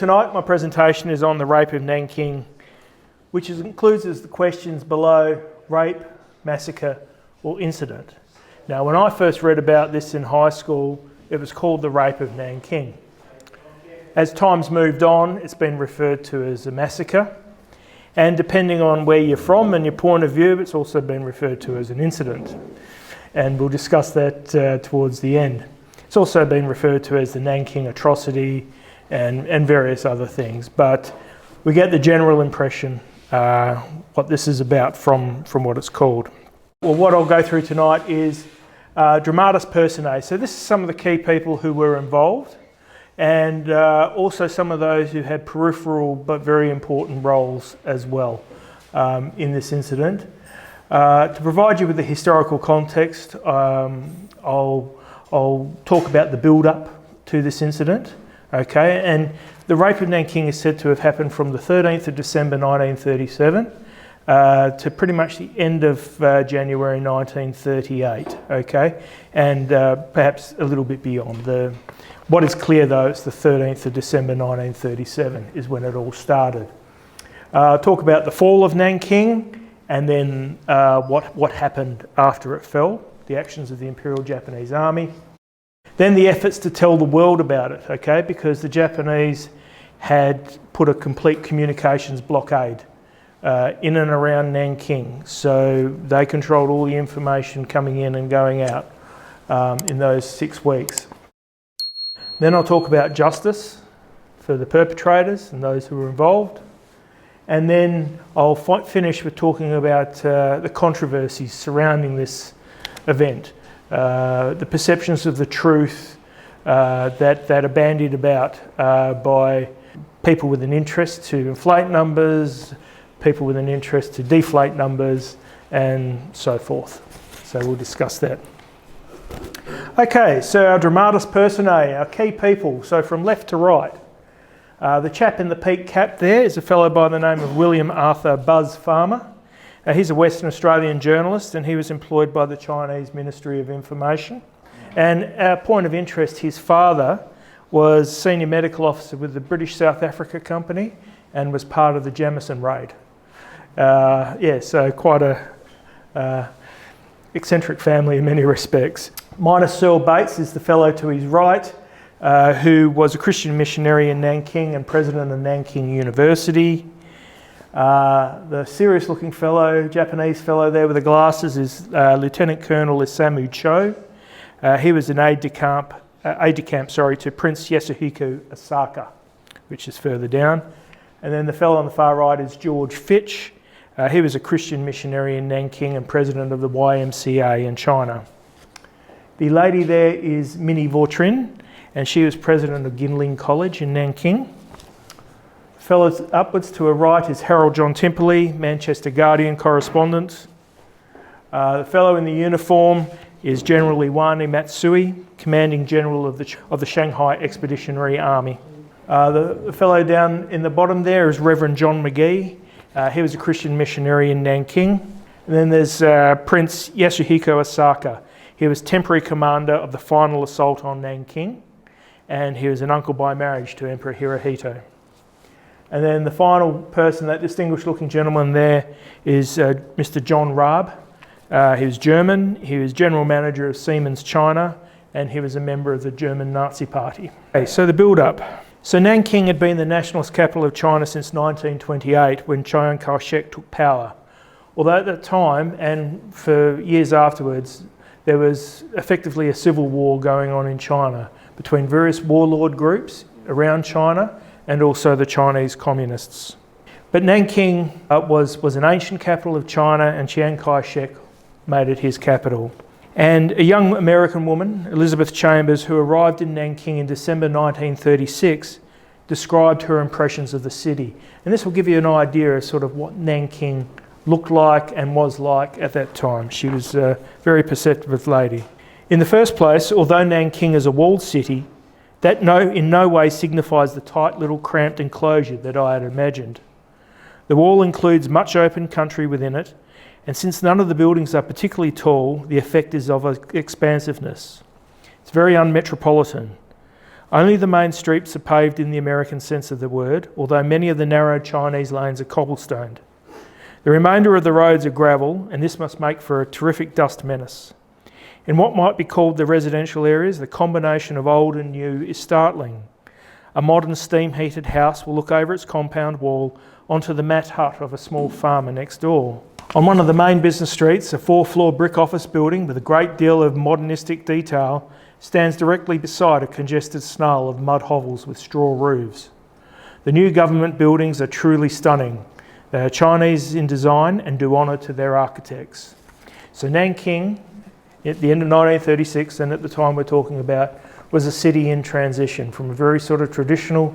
Tonight my presentation is on the rape of Nanking, which includes as the questions below: rape, massacre or incident. Now, when I first read about this in high school, it was called the rape of Nanking. As time's moved on, it's been referred to as a massacre, and depending on where you're from and your point of view, it's also been referred to as an incident. And we'll discuss that towards the end. It's also been referred to as the Nanking atrocity and various other things, but we get the general impression what this is about from what it's called. Well, what I'll go through tonight is dramatis personae. So this is some of the key people who were involved, and also some of those who had peripheral but very important roles as well in this incident. To provide you with the historical context, I'll talk about the build-up to this incident. Okay, and the rape of Nanking is said to have happened from the 13th of December 1937 to pretty much the end of January 1938, okay, and perhaps a little bit beyond. What is clear though, it's the 13th of December 1937 is when it all started. Talk about the fall of Nanking and then what happened after it fell, the actions of the Imperial Japanese Army. Then the efforts to tell the world about it, okay, because the Japanese had put a complete communications blockade in and around Nanking. So they controlled all the information coming in and going out in those 6 weeks. Then I'll talk about justice for the perpetrators and those who were involved. And then I'll finish with talking about the controversies surrounding this event. The perceptions of the truth that are bandied about by people with an interest to inflate numbers, people with an interest to deflate numbers, and so forth. So we'll discuss that. Okay, so our dramatis personae, our key people. So from left to right, the chap in the peak cap there is a fellow by the name of William Arthur Buzz Farmer. He's a Western Australian journalist, and he was employed by the Chinese Ministry of Information. And our point of interest, his father was senior medical officer with the British South Africa Company and was part of the Jamison raid. So quite a eccentric family in many respects. Minor Searle Bates is the fellow to his right, who was a Christian missionary in Nanking and president of Nanking University. The serious looking fellow, Japanese fellow there with the glasses is Lieutenant Colonel Isamu Cho. He was an aide-de-camp to Prince Yasuhiko Osaka, which is further down. And then the fellow on the far right is George Fitch. He was a Christian missionary in Nanking and president of the YMCA in China. The lady there is Minnie Vautrin, and she was president of Ginling College in Nanking. Fellows upwards to her right is Harold John Timperley, Manchester Guardian correspondent. The fellow in the uniform is General Iwani Matsui, commanding general of the Shanghai Expeditionary Army. The fellow down in the bottom there is Reverend John McGee. He was a Christian missionary in Nanking. And then there's Prince Yasuhiko Osaka. He was temporary commander of the final assault on Nanking, and he was an uncle by marriage to Emperor Hirohito. And then the final person, that distinguished looking gentleman there, is Mr. John Raab. He was German, he was general manager of Siemens China, and he was a member of the German Nazi Party. Okay, so the build-up. So Nanking had been the nationalist capital of China since 1928, when Chiang Kai-shek took power. Although at that time, and for years afterwards, there was effectively a civil war going on in China between various warlord groups around China, and also the Chinese communists. But Nanking was an ancient capital of China, and Chiang Kai-shek made it his capital. And a young American woman, Elizabeth Chambers, who arrived in Nanking in December 1936, described her impressions of the city. And this will give you an idea of sort of what Nanking looked like and was like at that time. She was a very perceptive lady. In the first place, although Nanking is a walled city, that in no way signifies the tight little cramped enclosure that I had imagined. The wall includes much open country within it, and since none of the buildings are particularly tall, the effect is of expansiveness. It's very unmetropolitan. Only the main streets are paved in the American sense of the word, although many of the narrow Chinese lanes are cobblestoned. The remainder of the roads are gravel, and this must make for a terrific dust menace. In what might be called the residential areas, the combination of old and new is startling. A modern steam-heated house will look over its compound wall onto the mat hut of a small farmer next door. On one of the main business streets, a 4-floor brick office building with a great deal of modernistic detail stands directly beside a congested snarl of mud hovels with straw roofs. The new government buildings are truly stunning. They are Chinese in design and do honour to their architects. So Nanking, at the end of 1936, and at the time we're talking about, was a city in transition from a very sort of traditional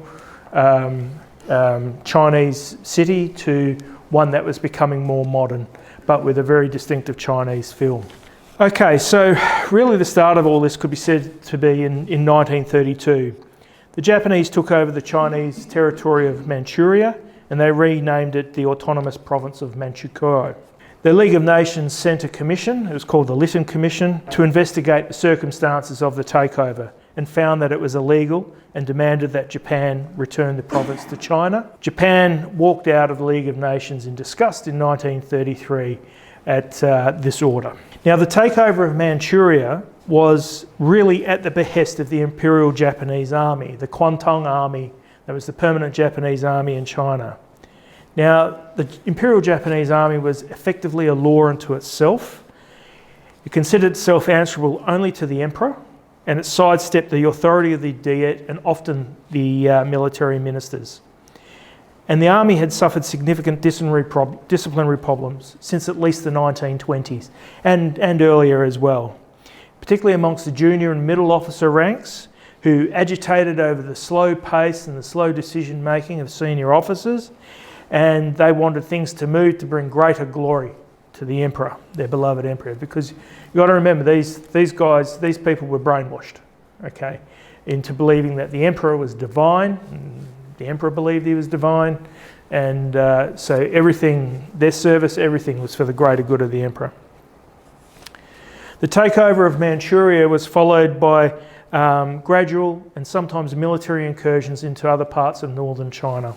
Chinese city to one that was becoming more modern, but with a very distinctive Chinese feel. Okay, so really the start of all this could be said to be in 1932. The Japanese took over the Chinese territory of Manchuria and they renamed it the Autonomous Province of Manchukuo. The League of Nations sent a commission, it was called the Lytton Commission, to investigate the circumstances of the takeover and found that it was illegal and demanded that Japan return the province to China. Japan walked out of the League of Nations in disgust in 1933 at this order. Now, the takeover of Manchuria was really at the behest of the Imperial Japanese Army, the Kwantung Army, that was the permanent Japanese army in China. Now, the Imperial Japanese Army was effectively a law unto itself. It considered itself answerable only to the emperor, and it sidestepped the authority of the Diet and often the military ministers. And the army had suffered significant disciplinary problems since at least the 1920s and earlier as well, particularly amongst the junior and middle officer ranks who agitated over the slow pace and the slow decision making of senior officers, and they wanted things to move to bring greater glory to the emperor, their beloved emperor, because you've got to remember these people were brainwashed, okay, into believing that the emperor was divine. The emperor believed he was divine, and so everything, their service, everything was for the greater good of the emperor. The takeover of Manchuria was followed by gradual and sometimes military incursions into other parts of northern China.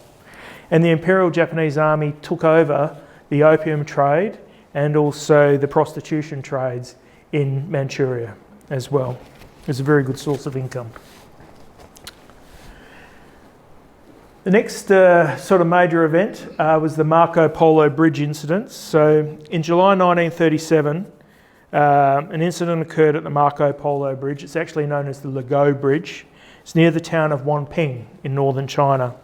And the Imperial Japanese Army took over the opium trade and also the prostitution trades in Manchuria as well. It was a very good source of income. The next sort of major event was the Marco Polo Bridge incident. So in July 1937, an incident occurred at the Marco Polo Bridge. It's actually known as the Lego Bridge. It's near the town of Nanking in northern China.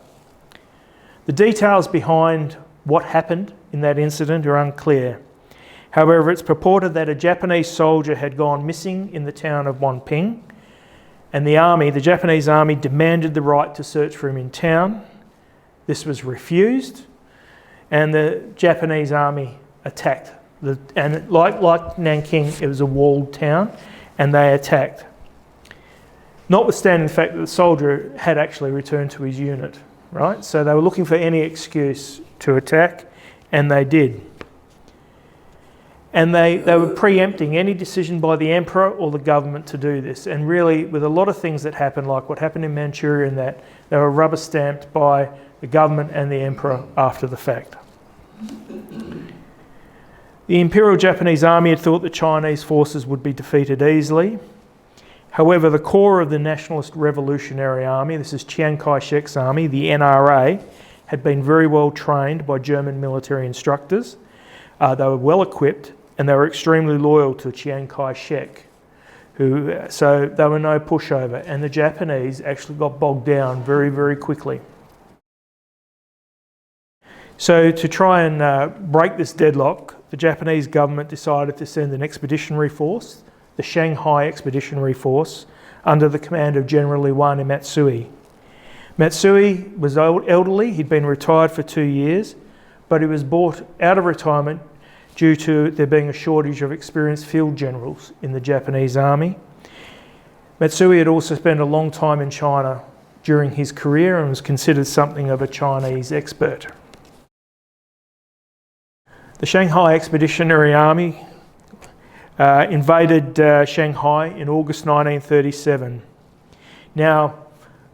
The details behind what happened in that incident are unclear. However, it's purported that a Japanese soldier had gone missing in the town of Nanking, and the Japanese army, demanded the right to search for him in town. This was refused, and the Japanese army attacked. And like Nanking, it was a walled town, and they attacked. Notwithstanding the fact that the soldier had actually returned to his unit, right? So they were looking for any excuse to attack, and they did. And they were preempting any decision by the emperor or the government to do this. And really, with a lot of things that happened, like what happened in Manchuria, and that they were rubber stamped by the government and the emperor after the fact. The Imperial Japanese Army had thought the Chinese forces would be defeated easily. However, the core of the Nationalist Revolutionary Army, this is Chiang Kai-shek's army, the NRA, had been very well trained by German military instructors. They were well equipped, and they were extremely loyal to Chiang Kai-shek, so they were no pushover, and the Japanese actually got bogged down very, very quickly. So to try and break this deadlock, the Japanese government decided to send an expeditionary force, the Shanghai Expeditionary Force, under the command of General Iwani Matsui. Matsui was elderly, he'd been retired for 2 years, but he was brought out of retirement due to there being a shortage of experienced field generals in the Japanese army. Matsui had also spent a long time in China during his career and was considered something of a Chinese expert. The Shanghai Expeditionary Army invaded Shanghai in August 1937. Now,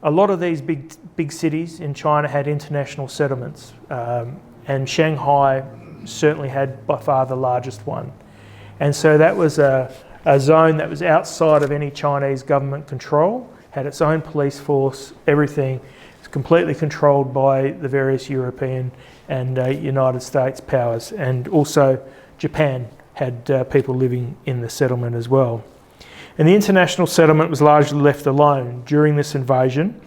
A lot of these big cities in China had international settlements, and Shanghai certainly had by far the largest one. And so that was a zone that was outside of any Chinese government control, had its own police force, everything. It's completely controlled by the various European and United States powers, and also Japan had people living in the settlement as well. And the international settlement was largely left alone during this invasion,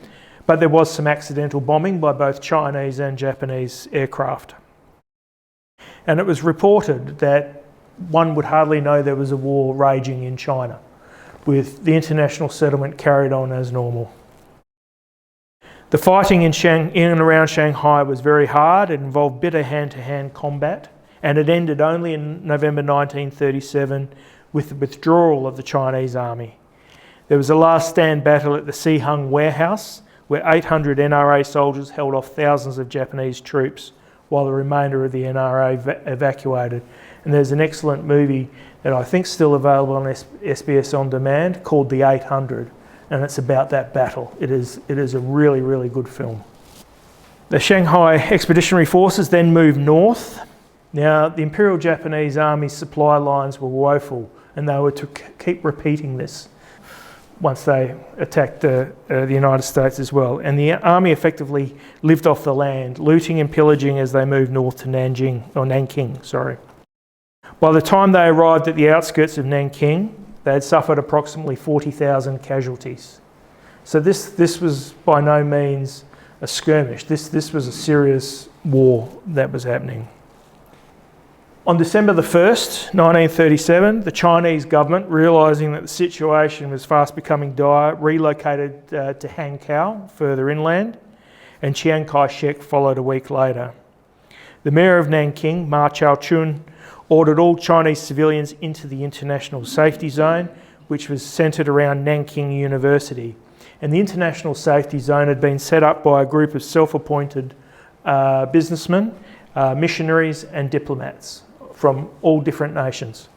but there was some accidental bombing by both Chinese and Japanese aircraft. And it was reported that one would hardly know there was a war raging in China, with the international settlement carried on as normal. The fighting in and around Shanghai was very hard. It involved bitter hand-to-hand combat, and it ended only in November 1937 with the withdrawal of the Chinese army. There was a last stand battle at the Sihung warehouse, where 800 NRA soldiers held off thousands of Japanese troops while the remainder of the NRA evacuated. And there's an excellent movie that I think is still available on SBS On Demand called The 800, and it's about that battle. It is a really, really good film. The Shanghai Expeditionary Forces then moved north. Now, the Imperial Japanese Army's supply lines were woeful, and they were to keep repeating this once they attacked the United States as well. And the army effectively lived off the land, looting and pillaging as they moved north to Nanking. By the time they arrived at the outskirts of Nanking, they had suffered approximately 40,000 casualties. So this was by no means a skirmish. This was a serious war that was happening. On December the 1st, 1937, the Chinese government, realising that the situation was fast becoming dire, relocated to Hankow, further inland, and Chiang Kai-shek followed a week later. The mayor of Nanking, Ma Chao-chun, ordered all Chinese civilians into the international safety zone, which was centred around Nanking University. And the international safety zone had been set up by a group of self-appointed businessmen, missionaries and diplomats from all different nations.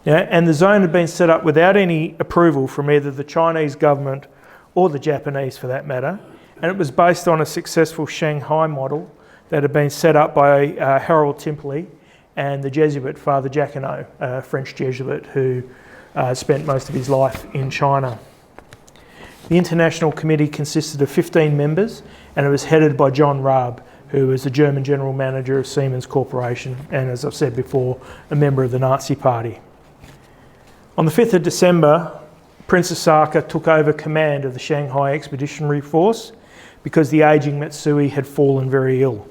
Now, and the zone had been set up without any approval from either the Chinese government or the Japanese for that matter, and it was based on a successful Shanghai model that had been set up by Harold Timperley and the Jesuit Father Jacquinot, a French Jesuit who spent most of his life in China. The International Committee consisted of 15 members, and it was headed by John Raab, who was the German General Manager of Siemens Corporation and, as I've said before, a member of the Nazi Party. On the 5th of December, Prince Osaka took over command of the Shanghai Expeditionary Force because the ageing Matsui had fallen very ill.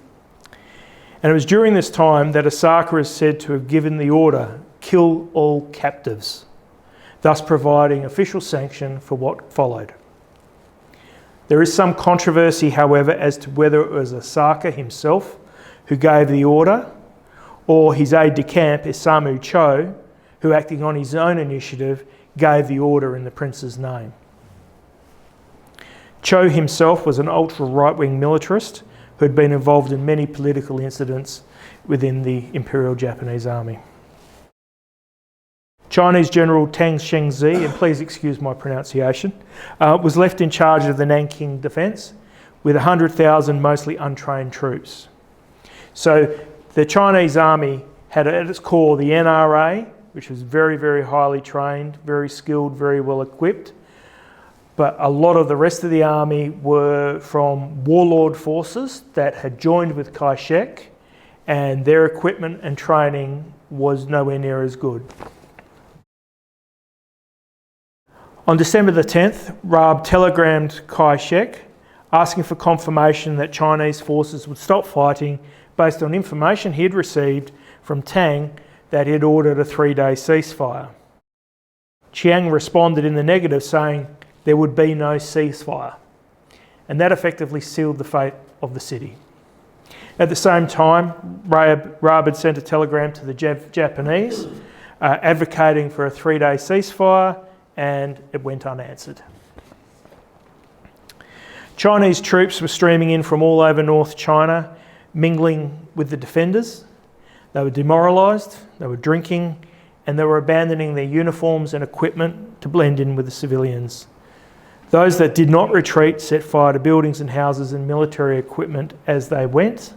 And it was during this time that Osaka is said to have given the order, "Kill all captives," thus providing official sanction for what followed. There is some controversy, however, as to whether it was Osaka himself who gave the order, or his aide-de-camp, Isamu Cho, who, acting on his own initiative, gave the order in the prince's name. Cho himself was an ultra-right-wing militarist who had been involved in many political incidents within the Imperial Japanese Army. Chinese General Tang Shengzi, and please excuse my pronunciation, was left in charge of the Nanking defence with 100,000 mostly untrained troops. So the Chinese army had at its core the NRA, which was very, very highly trained, very skilled, very well equipped. But a lot of the rest of the army were from warlord forces that had joined with Kai-shek, and their equipment and training was nowhere near as good. On December the 10th, Raab telegrammed Kai-shek asking for confirmation that Chinese forces would stop fighting based on information he had received from Tang that he had ordered a 3-day ceasefire. Chiang responded in the negative, saying there would be no ceasefire, and that effectively sealed the fate of the city. At the same time, Raab had sent a telegram to the Japanese advocating for a 3-day ceasefire, and it went unanswered. Chinese troops were streaming in from all over North China, mingling with the defenders. They were demoralised, they were drinking, and they were abandoning their uniforms and equipment to blend in with the civilians. Those that did not retreat set fire to buildings and houses and military equipment as they went,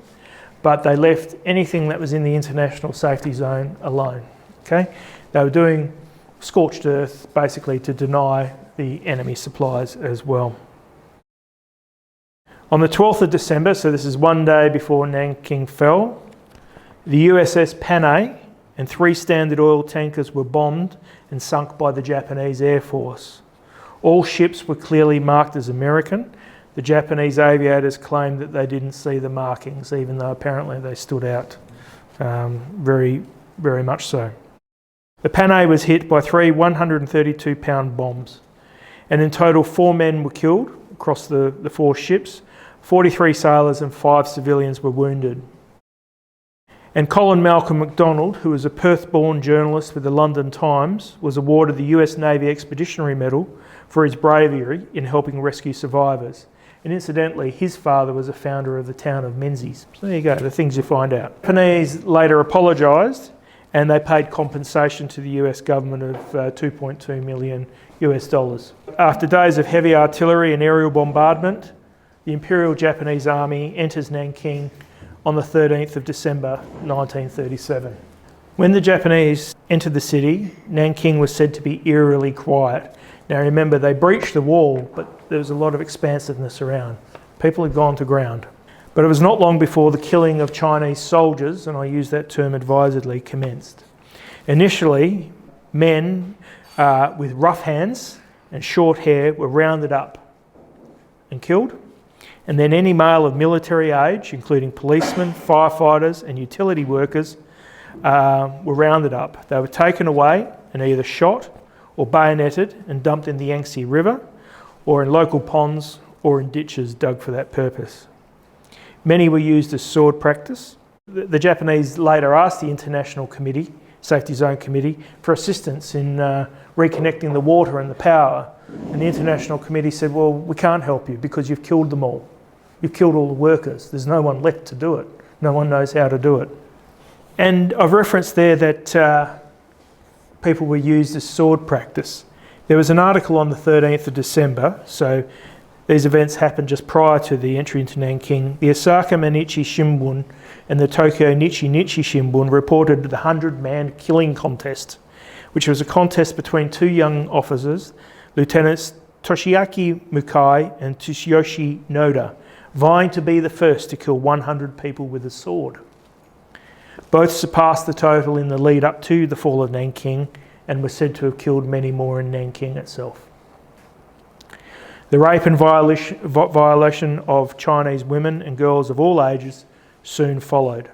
but they left anything that was in the international safety zone alone. Okay? They were doing scorched earth basically to deny the enemy supplies as well. On the 12th of December, so this is one day before Nanking fell, the USS Panay and 3 Standard Oil tankers were bombed and sunk by the Japanese Air Force. All ships were clearly marked as American. The Japanese aviators claimed that they didn't see the markings, even though apparently they stood out very, very much so. The Panay was hit by 3 132-pound bombs, and in total 4 men were killed across the 4 ships, 43 sailors and 5 civilians were wounded. And Colin Malcolm MacDonald, who was a Perth-born journalist with the London Times, was awarded the US Navy Expeditionary Medal for his bravery in helping rescue survivors. And incidentally, his father was a founder of the town of Menzies. So there you go, the things you find out. The Japanese later apologised and they paid compensation to the US government of $2.2 million US dollars. After days of heavy artillery and aerial bombardment, the Imperial Japanese Army enters Nanking on the 13th of December 1937. When the Japanese entered the city, Nanking was said to be eerily quiet. Now remember, they breached the wall, but there was a lot of expansiveness around. People had gone to ground. But it was not long before the killing of Chinese soldiers, and I use that term advisedly, commenced. Initially, men with rough hands and short hair were rounded up and killed. And then any male of military age, including policemen, firefighters and utility workers, were rounded up. They were taken away and either shot or bayoneted and dumped in the Yangtze River, or in local ponds or in ditches dug for that purpose. Many were used as sword practice. The Japanese later asked the International Committee, Safety Zone Committee, for assistance in reconnecting the water and the power. And the International Committee said, well, we can't help you because you've killed them all. You've killed all the workers. There's no one left to do it. No one knows how to do it. And I've referenced there that people were used as sword practice. There was an article on the 13th of December, so these events happened just prior to the entry into Nanking. The Osaka Mainichi Shimbun and the Tokyo Nichi Shimbun reported the 100-man killing contest, which was a contest between 2 young officers, Lieutenants Toshiaki Mukai and Tsuyoshi Noda, vying to be the first to kill 100 people with a sword. Both surpassed the total in the lead up to the fall of Nanking and were said to have killed many more in Nanking itself. The rape and violation of Chinese women and girls of all ages soon followed.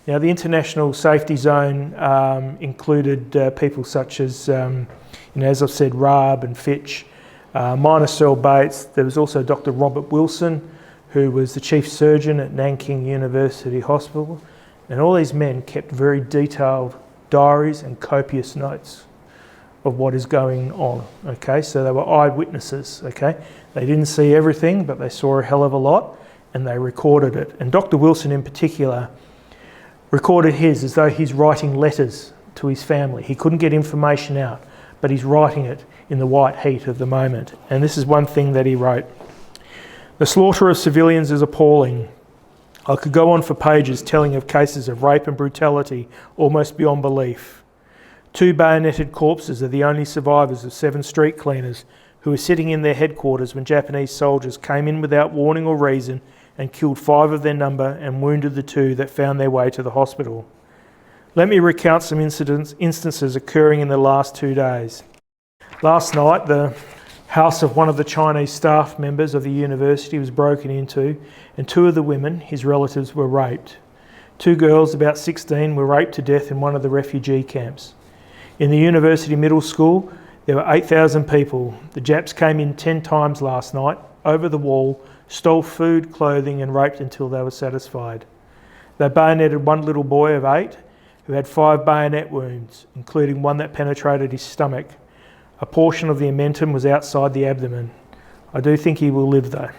Now, the international safety zone included people such as, as I've said, Raab and Fitch, Minor Searle Bates. There was also Dr. Robert Wilson, who was the chief surgeon at Nanking University Hospital. And all these men kept very detailed diaries and copious notes of what is going on, okay? So they were eyewitnesses, okay? They didn't see everything, but they saw a hell of a lot, and they recorded it. And Dr. Wilson in particular recorded his as though he's writing letters to his family. He couldn't get information out, but he's writing it in the white heat of the moment. And this is one thing that he wrote. The slaughter of civilians is appalling. I could go on for pages telling of cases of rape and brutality almost beyond belief. 2 bayoneted corpses are the only survivors of 7 street cleaners who were sitting in their headquarters when Japanese soldiers came in without warning or reason and killed 5 of their number and wounded the 2 that found their way to the hospital. Let me recount some instances occurring in the last 2 days. Last night, the house of one of the Chinese staff members of the university was broken into, and 2 of the women, his relatives, were raped. 2 girls, about 16, were raped to death in one of the refugee camps. In the university middle school, there were 8,000 people. The Japs came in 10 times last night, over the wall, stole food, clothing, and raped until they were satisfied. They bayoneted one little boy of 8 who had 5 bayonet wounds, including one that penetrated his stomach. A portion of the omentum was outside the abdomen. I do think he will live though.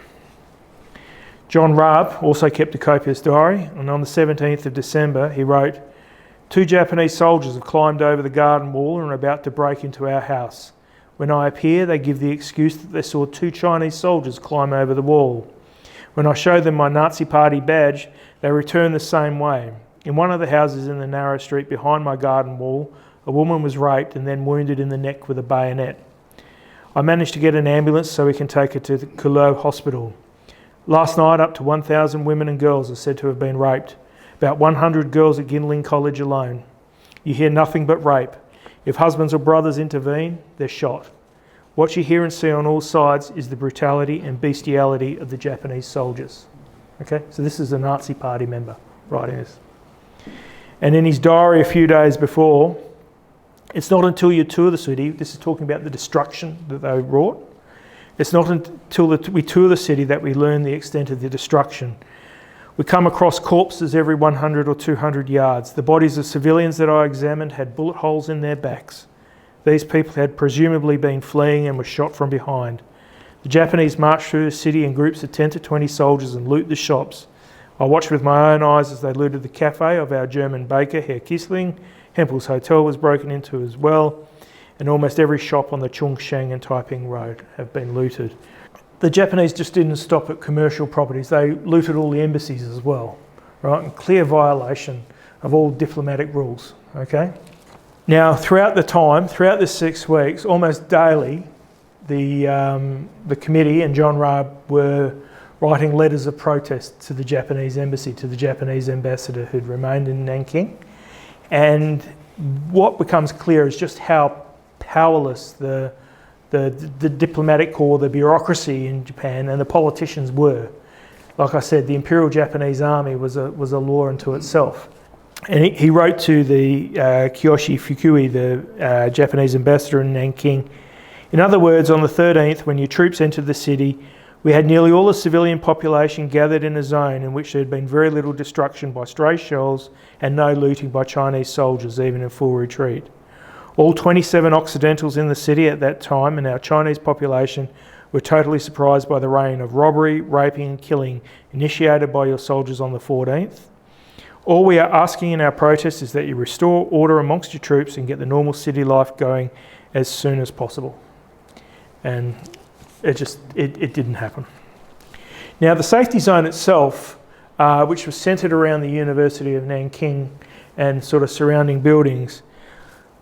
John Raab also kept a copious diary, and on the 17th of December he wrote, 2 Japanese soldiers have climbed over the garden wall and are about to break into our house. When I appear, they give the excuse that they saw 2 Chinese soldiers climb over the wall. When I show them my Nazi Party badge, they return the same way. In one of the houses in the narrow street behind my garden wall, a woman was raped and then wounded in the neck with a bayonet. I managed to get an ambulance so we can take her to the Kulou Hospital. Last night, up to 1,000 women and girls are said to have been raped. About 100 girls at Ginling College alone. You hear nothing but rape. If husbands or brothers intervene, they're shot. What you hear and see on all sides is the brutality and bestiality of the Japanese soldiers. Okay, so this is a Nazi Party member writing this. And in his diary a few days before, it's not until you tour the city, this is talking about the destruction that they wrought, it's not until we tour the city that we learn the extent of the destruction. We come across corpses every 100 or 200 yards. The bodies of civilians that I examined had bullet holes in their backs. These people had presumably been fleeing and were shot from behind. The Japanese marched through the city in groups of 10 to 20 soldiers and loot the shops. I watched with my own eyes as they looted the cafe of our German baker, Herr Kissling. Hempel's hotel was broken into as well, and almost every shop on the Chongsheng and Taiping Road have been looted. The Japanese just didn't stop at commercial properties. They looted all the embassies as well, right? In clear violation of all diplomatic rules, okay? Now, throughout the 6 weeks, almost daily, the committee and John Raab were writing letters of protest to the Japanese embassy, to the Japanese ambassador who'd remained in Nanking. And what becomes clear is just how powerless the diplomatic corps, the bureaucracy in Japan and the politicians were. Like I said, the Imperial Japanese Army was a law unto itself. And he wrote to the Kiyoshi Fukui, the Japanese ambassador in Nanking. In other words, on the 13th, when your troops entered the city, we had nearly all the civilian population gathered in a zone in which there had been very little destruction by stray shells and no looting by Chinese soldiers, even in full retreat. All 27 Occidentals in the city at that time and our Chinese population were totally surprised by the reign of robbery, raping and killing initiated by your soldiers on the 14th. All we are asking in our protest is that you restore order amongst your troops and get the normal city life going as soon as possible. And it didn't happen. Now the safety zone itself, which was centred around the University of Nanking and sort of surrounding buildings,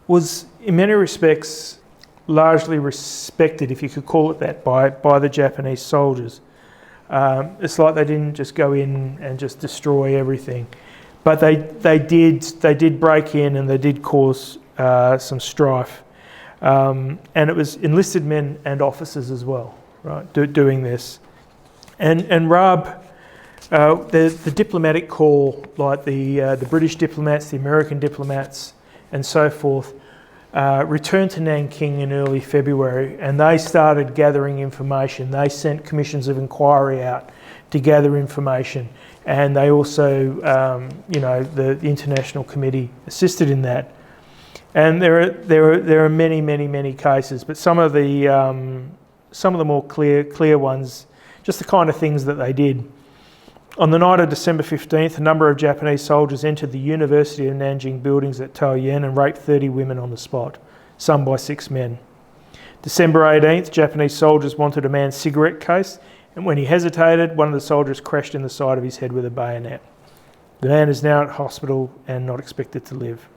was in many respects largely respected, if you could call it that, by the Japanese soldiers. It's like they didn't just go in and just destroy everything, but they did break in and they did cause some strife. And it was enlisted men and officers as well, right, doing this. And Raab, the diplomatic corps, like the British diplomats, the American diplomats, and so forth, returned to Nanking in early February, and they started gathering information. They sent commissions of inquiry out to gather information, and they also, the International Committee assisted in that. And there are many cases, but some of the more clear ones, just the kind of things that they did. On the night of December 15th, a number of Japanese soldiers entered the University of Nanjing buildings at Taoyuan and raped 30 women on the spot, some by 6 men. December 18th, Japanese soldiers wanted a man's cigarette case, and when he hesitated, one of the soldiers crashed in the side of his head with a bayonet. The man is now at hospital and not expected to live.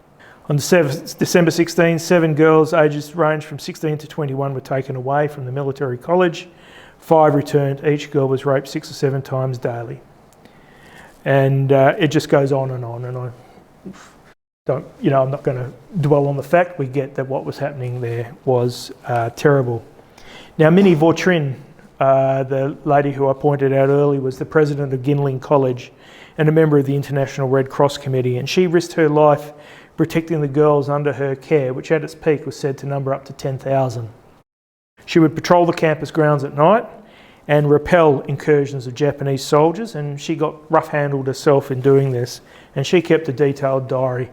On December 16, 7 girls ages ranged from 16 to 21 were taken away from the military college. 5 returned. Each girl was raped 6 or 7 times daily. And it just goes on, and I don't, I'm not going to dwell on the fact. We get that what was happening there was terrible. Now, Minnie Vautrin, the lady who I pointed out earlier, was the president of Ginling College and a member of the International Red Cross Committee, and she risked her life protecting the girls under her care, which at its peak was said to number up to 10,000. She would patrol the campus grounds at night and repel incursions of Japanese soldiers, and she got rough-handled herself in doing this, and she kept a detailed diary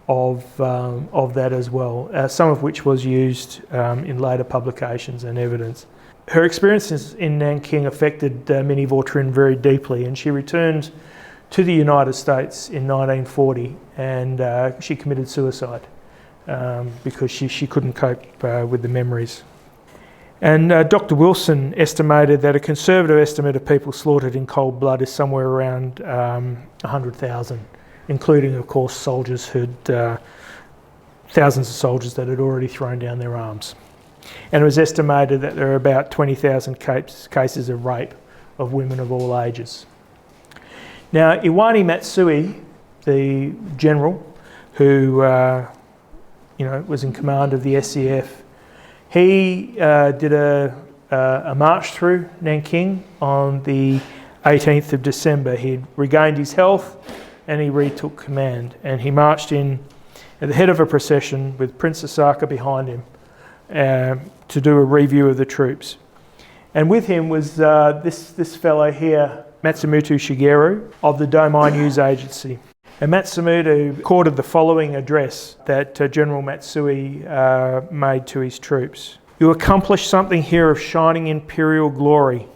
of that as well, some of which was used in later publications and evidence. Her experiences in Nanking affected Minnie Vautrin very deeply, and she returned to the United States in 1940, and she committed suicide because she couldn't cope with the memories. And Dr. Wilson estimated that a conservative estimate of people slaughtered in cold blood is somewhere around 100,000, including, of course, soldiers thousands of soldiers that had already thrown down their arms. And it was estimated that there are about 20,000 cases of rape of women of all ages. Now, Iwani Matsui, the general who was in command of the SEF, he did a march through Nanking on the 18th of December. He'd regained his health and he retook command. And he marched in at the head of a procession with Prince Osaka behind him to do a review of the troops. And with him was this fellow here, Matsumoto Shigeru of the Domai News Agency. And Matsumoto recorded the following address that General Matsui made to his troops. "You accomplished something here of shining imperial glory,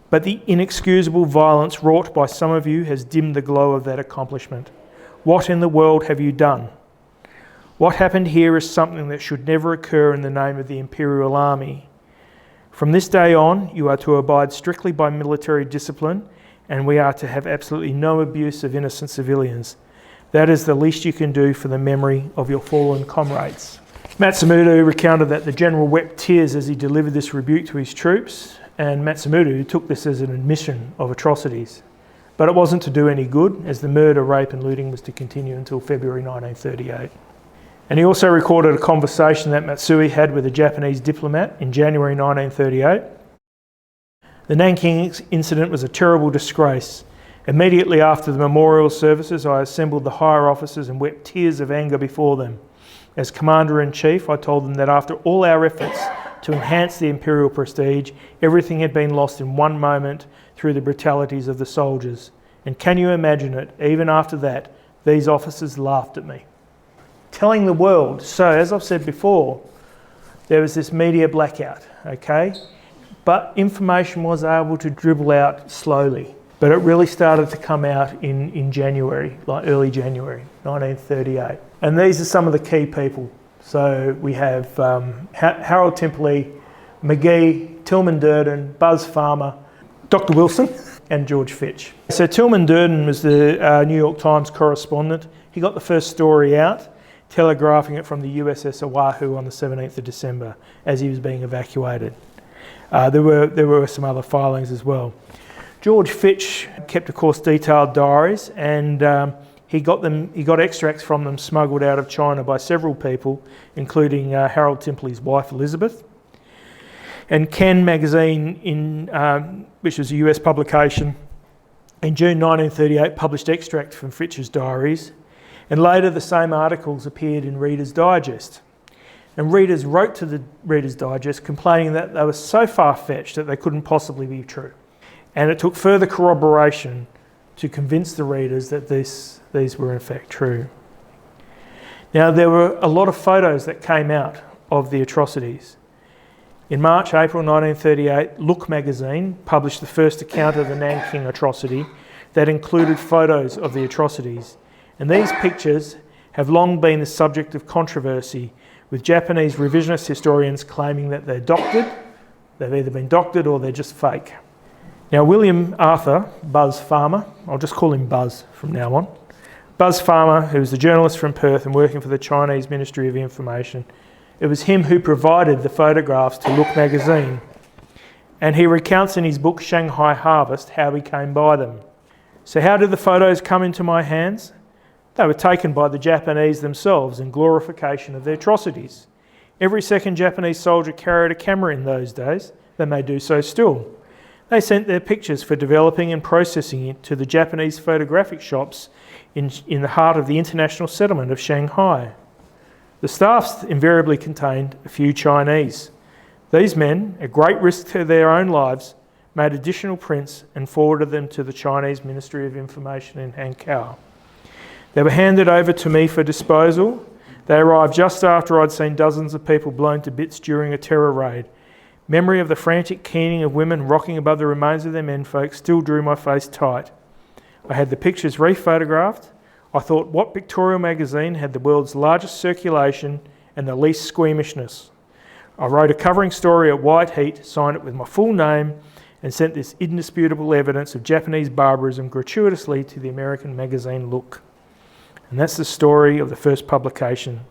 but the inexcusable violence wrought by some of you has dimmed the glow of that accomplishment. What in the world have you done? What happened here is something that should never occur in the name of the Imperial Army. From this day on, you are to abide strictly by military discipline, and we are to have absolutely no abuse of innocent civilians. That is the least you can do for the memory of your fallen comrades." Matsumoto recounted that the general wept tears as he delivered this rebuke to his troops, and Matsumoto took this as an admission of atrocities. But it wasn't to do any good, as the murder, rape and looting was to continue until February 1938. And he also recorded a conversation that Matsui had with a Japanese diplomat in January 1938. "The Nanking incident was a terrible disgrace. Immediately after the memorial services, I assembled the higher officers and wept tears of anger before them. As Commander-in-Chief, I told them that after all our efforts to enhance the imperial prestige, everything had been lost in one moment through the brutalities of the soldiers. And can you imagine it? Even after that, these officers laughed at me." Telling the world. So, as I've said before, there was this media blackout, okay? But information was able to dribble out slowly. But it really started to come out in January, like early January 1938. And these are some of the key people. So we have Harold Timperley, McGee, Tilman Durden, Buzz Farmer, Dr. Wilson and George Fitch. So Tilman Durden was the New York Times correspondent. He got the first story out, telegraphing it from the USS Oahu on the 17th of December as he was being evacuated. There were some other filings as well. George Fitch kept, of course, detailed diaries, and he got extracts from them smuggled out of China by several people, including Harold Timperley's wife Elizabeth. And Ken magazine, which was a US publication, in June 1938 published extracts from Fitch's diaries, and later the same articles appeared in Reader's Digest. And readers wrote to the Reader's Digest complaining that they were so far-fetched that they couldn't possibly be true. And it took further corroboration to convince the readers that these were in fact true. Now, there were a lot of photos that came out of the atrocities. In March, April 1938, Look magazine published the first account of the Nanking atrocity that included photos of the atrocities. And these pictures have long been the subject of controversy, with Japanese revisionist historians claiming that they've either been doctored or they're just fake. Now, William Arthur, Buzz Farmer, I'll just call him Buzz from now on. Buzz Farmer, who was a journalist from Perth and working for the Chinese Ministry of Information, it was him who provided the photographs to Look magazine. And he recounts in his book, Shanghai Harvest, how he came by them. So how did the photos come into my hands? They were taken by the Japanese themselves in glorification of their atrocities. Every second Japanese soldier carried a camera in those days. They may do so still. They sent their pictures for developing and processing it to the Japanese photographic shops in the heart of the international settlement of Shanghai. The staffs invariably contained a few Chinese. These men, at great risk to their own lives, made additional prints and forwarded them to the Chinese Ministry of Information in Hankow. They were handed over to me for disposal. They arrived just after I'd seen dozens of people blown to bits during a terror raid. Memory of the frantic keening of women rocking above the remains of their menfolk still drew my face tight. I had the pictures rephotographed. I thought, what pictorial magazine had the world's largest circulation and the least squeamishness? I wrote a covering story at white heat, signed it with my full name, and sent this indisputable evidence of Japanese barbarism gratuitously to the American magazine Look. And that's the story of the first publication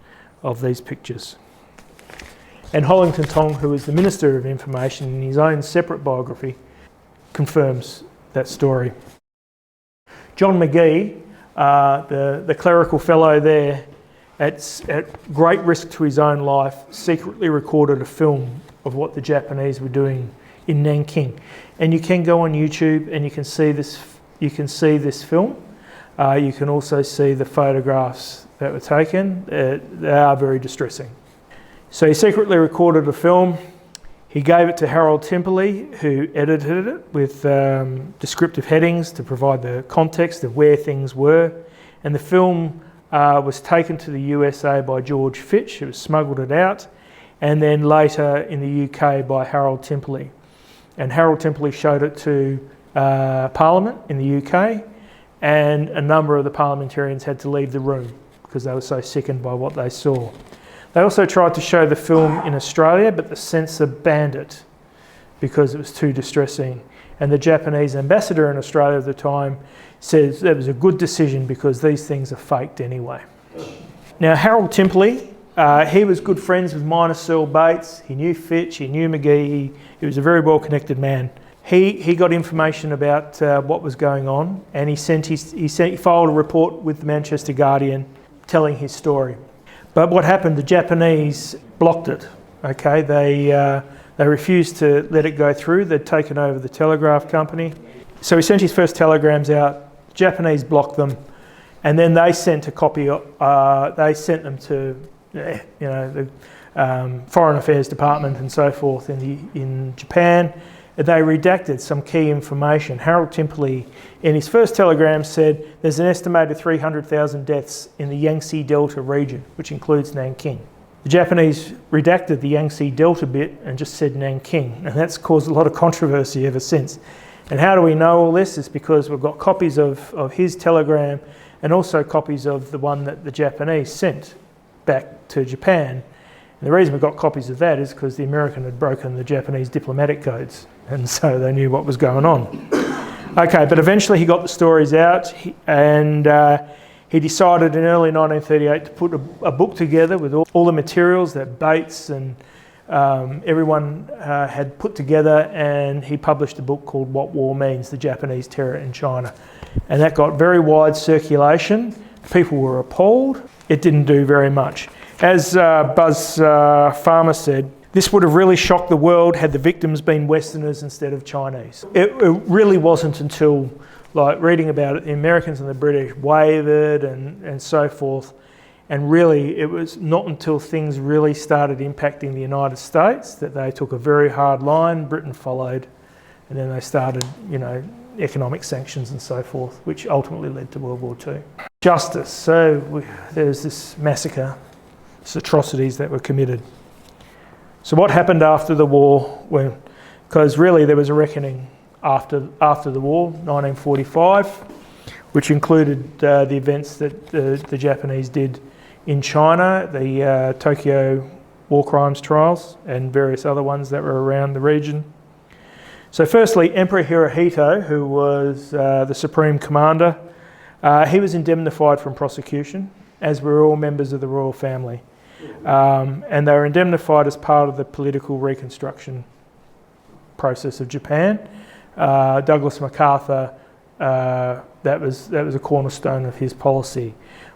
of these pictures. And Hollington Tong, who is the Minister of Information in his own separate biography, confirms that story. John McGee, the clerical fellow there, at great risk to his own life, secretly recorded a film of what the Japanese were doing in Nanking. And you can go on YouTube and you can see this. You can see this film. You can also see the photographs that were taken. They are very distressing. So he secretly recorded a film. He gave it to Harold Timperley, who edited it with descriptive headings to provide the context of where things were. And the film was taken to the USA by George Fitch, who smuggled it out, and then later in the UK by Harold Timperley. And Harold Timperley showed it to Parliament in the UK, and a number of the parliamentarians had to leave the room because they were so sickened by what they saw. They also tried to show the film in Australia, but the censor banned it because it was too distressing. And the Japanese ambassador in Australia at the time says that was a good decision because these things are faked anyway. Now, Harold Timperley, he was good friends with Minor Searle Bates. He knew Fitch, he knew McGee. He was a very well-connected man. He got information about what was going on, and he filed a report with the Manchester Guardian telling his story. But what happened, the Japanese blocked it. Okay, they refused to let it go through. They'd taken over the telegraph company. So he sent his first telegrams out. The Japanese blocked them, and then they sent a copy. They sent them to, the Foreign Affairs Department and so forth in Japan. They redacted some key information. Harold Timperley, in his first telegram, said there's an estimated 300,000 deaths in the Yangtze Delta region, which includes Nanking. The Japanese redacted the Yangtze Delta bit and just said Nanking, and that's caused a lot of controversy ever since. And how do we know all this? It's because we've got copies of his telegram and also copies of the one that the Japanese sent back to Japan. And the reason we've got copies of that is because the American had broken the Japanese diplomatic codes, and so they knew what was going on. Okay, but eventually he got the stories out, and he decided in early 1938 to put a book together with all the materials that Bates and everyone had put together, and he published a book called What War Means, The Japanese Terror in China. And that got very wide circulation. People were appalled. It didn't do very much. As Buzz Farmer said, this would have really shocked the world had the victims been Westerners instead of Chinese. It really wasn't until, like, reading about it, the Americans and the British wavered and so forth. And really, it was not until things really started impacting the United States that they took a very hard line. Britain followed, and then they started, economic sanctions and so forth, which ultimately led to World War II. Justice. So there's this massacre, these atrocities that were committed. So what happened after the war? Because really there was a reckoning after the war, 1945, which included the events that the Japanese did in China, the Tokyo war crimes trials, and various other ones that were around the region. So firstly, Emperor Hirohito, who was the supreme commander, he was indemnified from prosecution, as were all members of the royal family. And they were indemnified as part of the political reconstruction process of Japan. Douglas MacArthur, that was a cornerstone of his policy,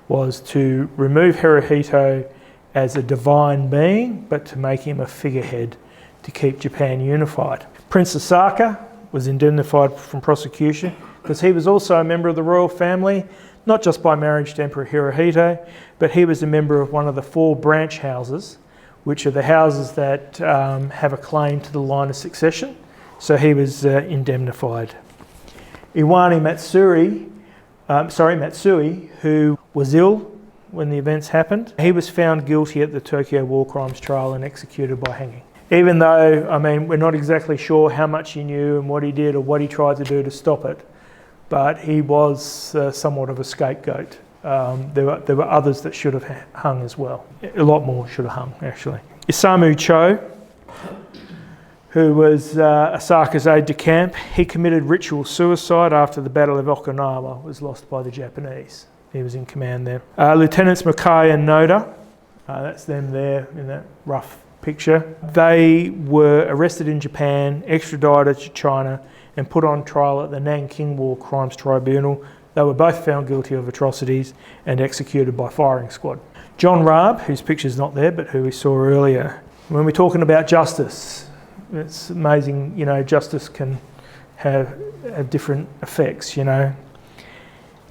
was to remove Hirohito as a divine being, but to make him a figurehead to keep Japan unified. Prince Osaka was indemnified from prosecution because he was also a member of the royal family, not just by marriage to Emperor Hirohito, but he was a member of one of the 4 branch houses, which are the houses that have a claim to the line of succession. So he was indemnified. Iwani Matsui, who was ill when the events happened, he was found guilty at the Tokyo war crimes trial and executed by hanging. Even though, we're not exactly sure how much he knew and what he did or what he tried to do to stop it, but he was somewhat of a scapegoat. There were others that should have hung as well. A lot more should have hung, actually. Isamu Cho, who was Asaka's aide-de-camp. He committed ritual suicide after the Battle of Okinawa was lost by the Japanese. He was in command there. Lieutenants Mackay and Noda, that's them there in that rough picture. They were arrested in Japan, extradited to China, and put on trial at the Nanking War Crimes Tribunal. They were both found guilty of atrocities and executed by firing squad. John Raab, whose picture's not there, but who we saw earlier. When we're talking about justice, it's amazing, you know, justice can have different effects, you know.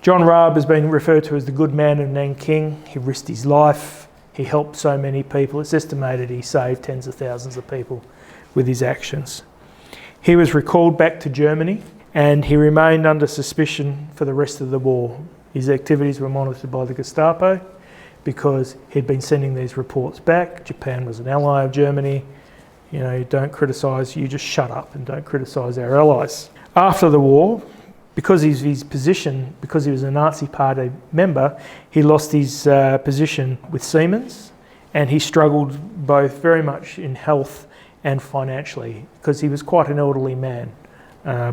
John Raab has been referred to as the good man of Nanking. He risked his life. He helped so many people. It's estimated he saved tens of thousands of people with his actions. He was recalled back to Germany and he remained under suspicion for the rest of the war. His activities were monitored by the Gestapo because he'd been sending these reports back. Japan was an ally of Germany. You know, don't criticise, you just shut up and don't criticise our allies. After the war, because of his position, because he was a Nazi Party member, he lost his position with Siemens and he struggled both very much in health and financially because he was quite an elderly man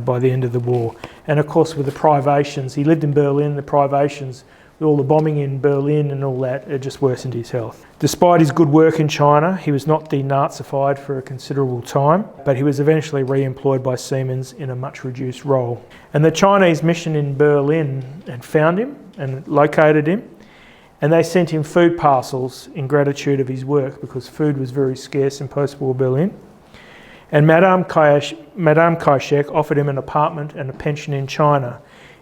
by the end of the war. And of course with the privations, he lived in Berlin, the privations, with all the bombing in Berlin and all that, it just worsened his health. Despite his good work in China, he was not denazified for a considerable time, but he was eventually re-employed by Siemens in a much reduced role. And the Chinese mission in Berlin had found him and located him, and they sent him food parcels in gratitude of his work because food was very scarce in post-war Berlin. And Madame Kai-shek offered him an apartment and a pension in China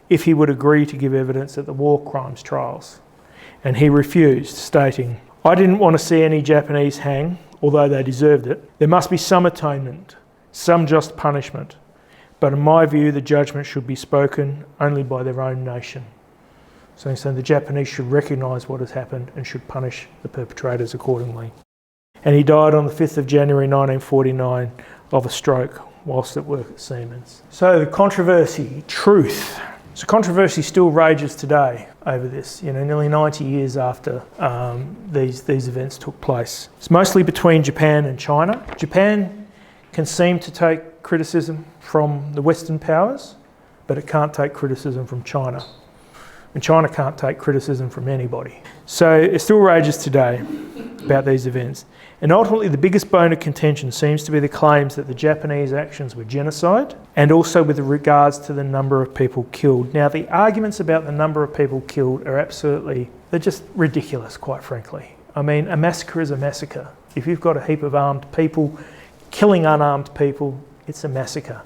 if he would agree to give evidence at the war crimes trials. And he refused, stating, "I didn't want to see any Japanese hang, although they deserved it. There must be some atonement, some just punishment. But in my view, the judgment should be spoken only by their own nation." So he's saying the Japanese should recognise what has happened and should punish the perpetrators accordingly. And he died on the 5th of January 1949 of a stroke whilst at work at Siemens. So the controversy, truth. So controversy still rages today over this, you know, nearly 90 years after these events took place. It's mostly between Japan and China. Japan can seem to take criticism from the Western powers, but it can't take criticism from China. And China can't take criticism from anybody. So it still rages today about these events. And ultimately the biggest bone of contention seems to be the claims that the Japanese actions were genocide and also with regards to the number of people killed. Now the arguments about the number of people killed are absolutely, they're just ridiculous, quite frankly. I mean, a massacre is a massacre. If you've got a heap of armed people killing unarmed people, it's a massacre.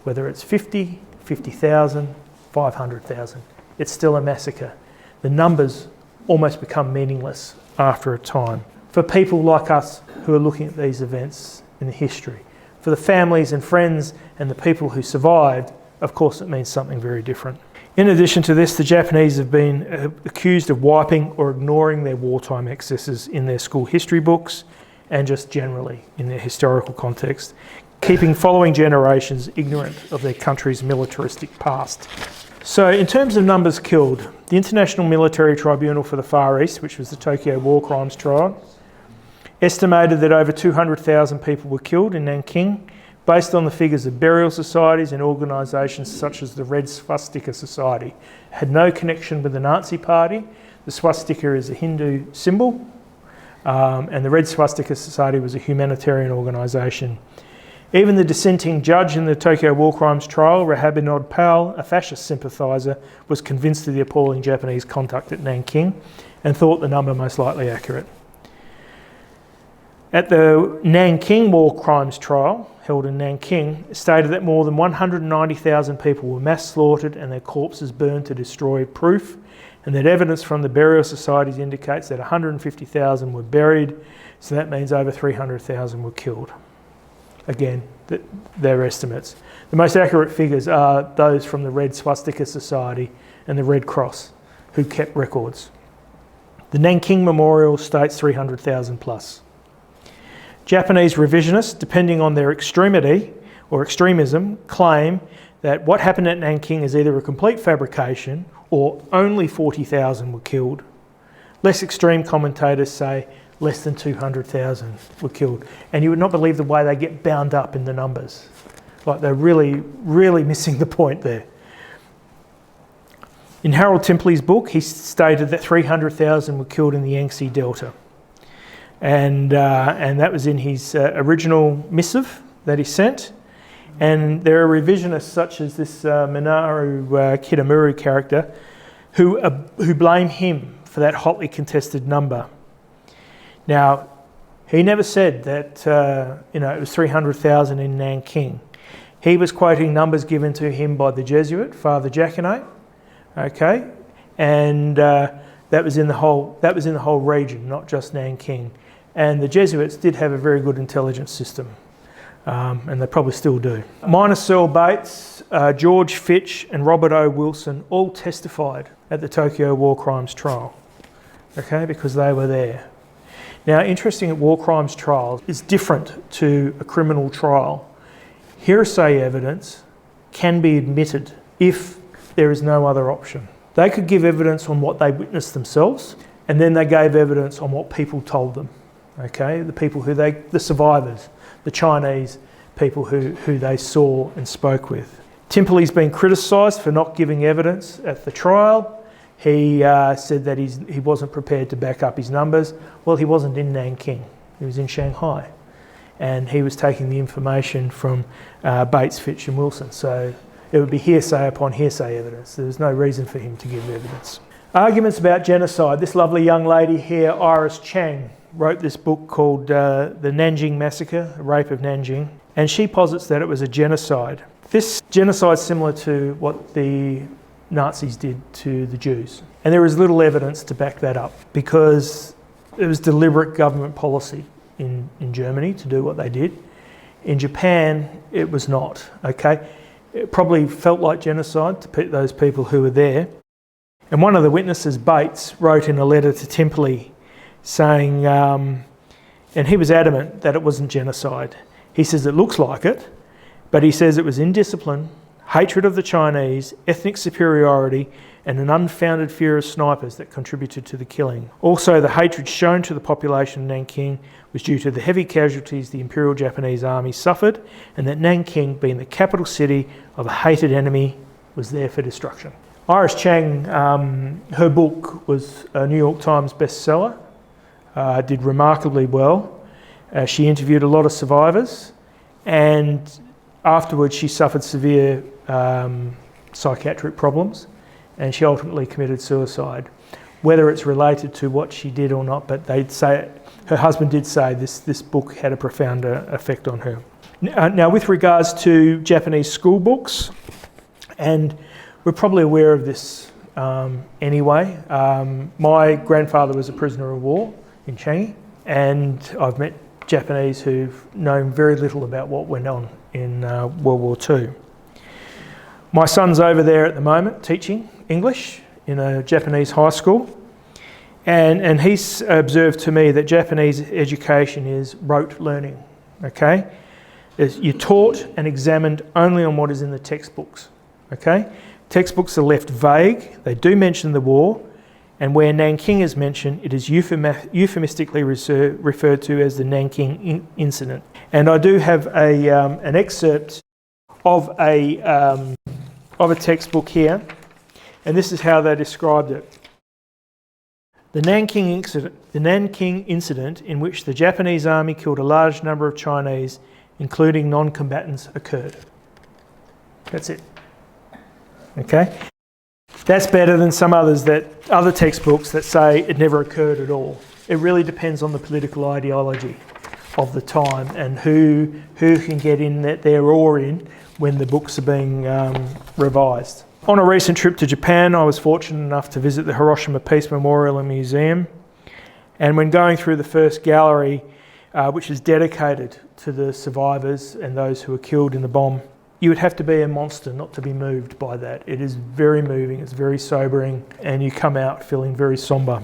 Whether it's 50, 50,000, 500,000, it's still a massacre. The numbers almost become meaningless after a time. For people like us who are looking at these events in the history, for the families and friends and the people who survived, of course it means something very different. In addition to this, the Japanese have been accused of wiping or ignoring their wartime excesses in their school history books and just generally in their historical context, keeping following generations ignorant of their country's militaristic past. So in terms of numbers killed, the International Military Tribunal for the Far East, which was the Tokyo War Crimes Trial, estimated that over 200,000 people were killed in Nanking based on the figures of burial societies and organisations such as the Red Swastika Society. It had no connection with the Nazi Party. The swastika is a Hindu symbol and the Red Swastika Society was a humanitarian organisation. Even the dissenting judge in the Tokyo War Crimes trial, Rahabinod Pal, a fascist sympathiser, was convinced of the appalling Japanese conduct at Nanking and thought the number most likely accurate. At the Nanking War Crimes trial, held in Nanking, stated that more than 190,000 people were mass slaughtered and their corpses burned to destroy proof, and that evidence from the burial societies indicates that 150,000 were buried, so that means over 300,000 were killed. Again, their estimates. The most accurate figures are those from the Red Swastika Society and the Red Cross, who kept records. The Nanking Memorial states 300,000 plus. Japanese revisionists, depending on their extremity or extremism, claim that what happened at Nanking is either a complete fabrication or only 40,000 were killed. Less extreme commentators say less than 200,000 were killed. And you would not believe the way they get bound up in the numbers. Like they're really, really missing the point there. In Harold Timpley's book, he stated that 300,000 were killed in the Yangtze Delta. And that was in his original missive that he sent. And there are revisionists such as this Minoru Kitamura character who blame him for that hotly contested number. Now, he never said that it was 300,000 in Nanking. He was quoting numbers given to him by the Jesuit, Father Jacquenet, okay, and that was in the whole region, not just Nanking. And the Jesuits did have a very good intelligence system, and they probably still do. Minor Searle Bates, George Fitch, and Robert O. Wilson all testified at the Tokyo War Crimes trial, okay, because they were there. Now, interesting at war crimes trials is different to a criminal trial. Hearsay evidence can be admitted if there is no other option. They could give evidence on what they witnessed themselves, and then they gave evidence on what people told them. Okay, the survivors, the Chinese people who they saw and spoke with. Timpley's been criticised for not giving evidence at the trial. He said that he wasn't prepared to back up his numbers. Well, he wasn't in Nanking, he was in Shanghai. And he was taking the information from Bates, Fitch and Wilson. So it would be hearsay upon hearsay evidence. There was no reason for him to give evidence. Arguments about genocide. This lovely young lady here, Iris Chang, wrote this book called The Nanjing Massacre, The Rape of Nanjing. And she posits that it was a genocide. This genocide is similar to what the Nazis did to the Jews. And there is little evidence to back that up because it was deliberate government policy in Germany to do what they did. In Japan, it was not, okay? It probably felt like genocide to those people who were there. And one of the witnesses, Bates, wrote in a letter to Timpley saying, and he was adamant that it wasn't genocide. He says it looks like it, but he says it was indiscipline, hatred of the Chinese, ethnic superiority, and an unfounded fear of snipers that contributed to the killing. Also, the hatred shown to the population of Nanking was due to the heavy casualties the Imperial Japanese Army suffered, and that Nanking, being the capital city of a hated enemy, was there for destruction. Iris Chang, her book was a New York Times bestseller, did remarkably well. She interviewed a lot of survivors, and afterwards she suffered severe psychiatric problems, and she ultimately committed suicide. Whether it's related to what she did or not, but they'd say her husband did say this book had a profound effect on her. Now, with regards to Japanese school books, and we're probably aware of this anyway. My grandfather was a prisoner of war in Changi, and I've met Japanese who've known very little about what went on in World War II. My son's over there at the moment teaching English in a Japanese high school, and he's observed to me that Japanese education is rote learning, okay? You're taught and examined only on what is in the textbooks, okay? Textbooks are left vague. They do mention the war, and where Nanking is mentioned, it is euphemistically referred to as the Nanking incident. And I do have an excerpt of a textbook here, and this is how they described it. The Nanking incident, in which the Japanese army killed a large number of Chinese, including non-combatants, occurred. That's it. Okay? That's better than some other textbooks that say it never occurred at all. It really depends on the political ideology of the time and who can get in there or in when the books are being revised. On a recent trip to Japan, I was fortunate enough to visit the Hiroshima Peace Memorial and Museum. And when going through the first gallery, which is dedicated to the survivors and those who were killed in the bomb, you would have to be a monster not to be moved by that. It is very moving, it's very sobering, and you come out feeling very sombre.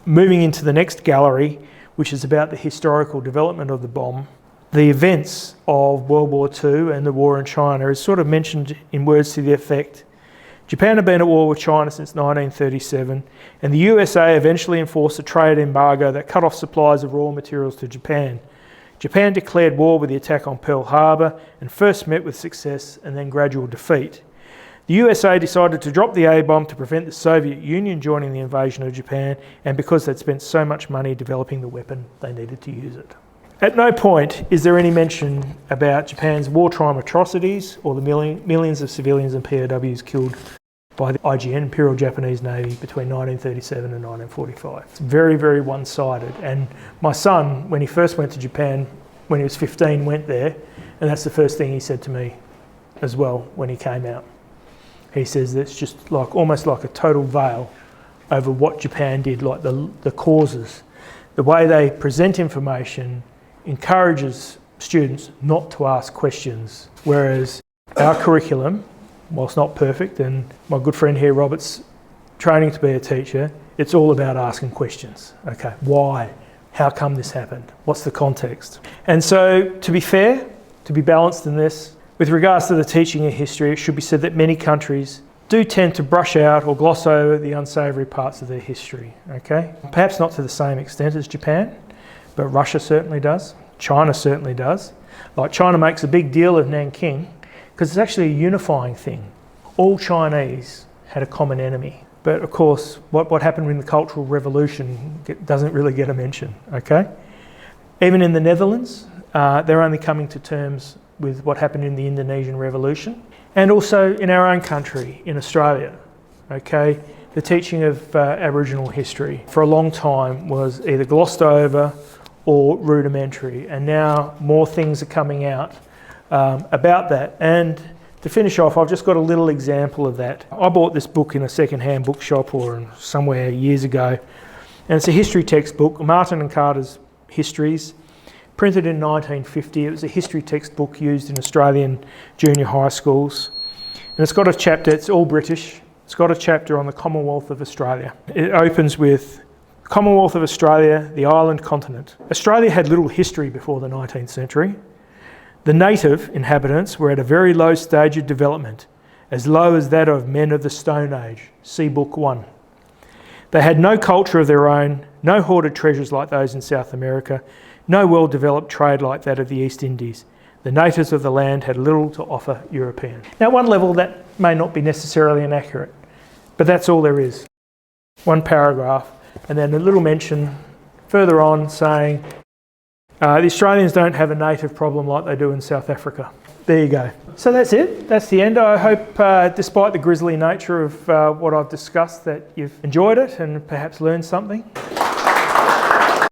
Moving into the next gallery, which is about the historical development of the bomb, the events of World War II and the war in China is sort of mentioned in words to the effect, Japan had been at war with China since 1937, and the USA eventually enforced a trade embargo that cut off supplies of raw materials to Japan. Japan declared war with the attack on Pearl Harbor and first met with success and then gradual defeat. The USA decided to drop the A-bomb to prevent the Soviet Union joining the invasion of Japan, and because they'd spent so much money developing the weapon, they needed to use it. At no point is there any mention about Japan's wartime atrocities or the millions of civilians and POWs killed by the IJN, Imperial Japanese Navy, between 1937 and 1945. It's very, very one-sided. And my son, when he first went to Japan, when he was 15, went there, and that's the first thing he said to me as well when he came out. He says that it's just like almost like a total veil over what Japan did, like the causes. The way they present information encourages students not to ask questions, whereas our curriculum, whilst not perfect, and my good friend here, Robert's training to be a teacher, it's all about asking questions. Okay, why? How come this happened? What's the context? And so, to be fair, to be balanced in this, with regards to the teaching of history, it should be said that many countries do tend to brush out or gloss over the unsavoury parts of their history, okay? Perhaps not to the same extent as Japan, but Russia certainly does. China certainly does. Like China makes a big deal of Nanking, because it's actually a unifying thing. All Chinese had a common enemy. But of course, what happened in the Cultural Revolution doesn't really get a mention, okay? Even in the Netherlands, they're only coming to terms with what happened in the Indonesian Revolution. And also in our own country, in Australia, okay? The teaching of Aboriginal history for a long time was either glossed over or rudimentary. And now more things are coming out about that. And to finish off, I've just got a little example of that. I bought this book in a second-hand bookshop or somewhere years ago, and it's a history textbook, Martin and Carter's Histories, printed in 1950. It was a history textbook used in Australian junior high schools. And it's got a chapter, it's all British, it's got a chapter on the Commonwealth of Australia. It opens with Commonwealth of Australia, the island continent. Australia had little history before the 19th century. The native inhabitants were at a very low stage of development, as low as that of men of the Stone Age. See Book 1. They had no culture of their own, no hoarded treasures like those in South America, no well-developed trade like that of the East Indies. The natives of the land had little to offer Europeans. Now, at one level, that may not be necessarily inaccurate, but that's all there is. One paragraph, and then a little mention further on saying, the Australians don't have a native problem like they do in South Africa. There you go. So that's it. That's the end. I hope, despite the grisly nature of what I've discussed, that you've enjoyed it and perhaps learned something.